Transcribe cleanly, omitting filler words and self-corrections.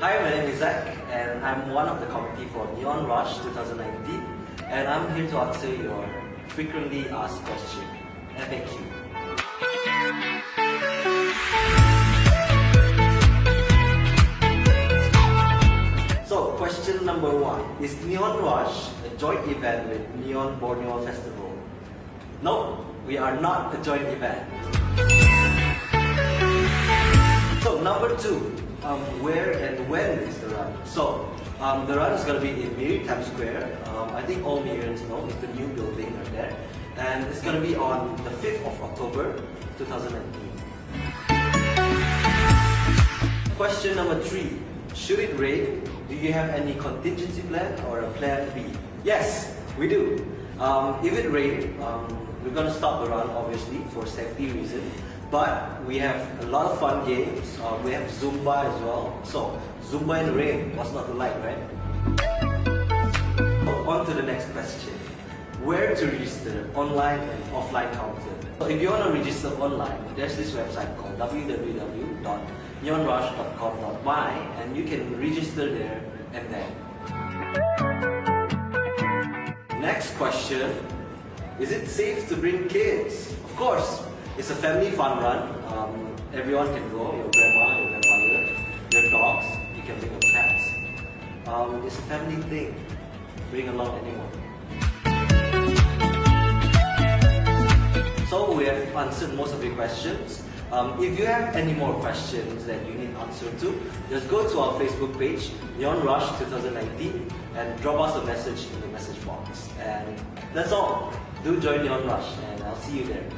Hi, my name is Zach, and I'm one of the committee for Neon Rush 2019, and I'm here to answer your frequently asked question, FAQ. So, question number 1. Is Neon Rush a joint event with Neon Borneo Festival? No, we are not a joint event. So, number 2. Where and when is the run? So, the run is going to be in Miri, Times Square. I think all Mirians know it's the new building right there. And it's going to be on the 5th of October, 2019. Question number 3. Should it rain? Do you have any contingency plan or a plan B? Yes, we do. If it rains, we're going to stop the run obviously for safety reasons. But we have a lot of fun games. We have Zumba as well. So, Zumba in the rain, what's not to like, right? So, on to the next question. Where to register, online and offline counter? So, if you want to register online, there's this website called www.neonrush.com.my and you can register there and then. Next question. Is it safe to bring kids? Of course. It's a family fun run. Everyone can go, your grandma, your grandfather, your dogs, you can bring your cats. It's a family thing. Bring along anyone. So we have answered most of your questions. If you have any more questions that you need answer to, just go to our Facebook page, Neon Rush 2019, and drop us a message in the message box. And that's all. Do join Neon Rush, and I'll see you there.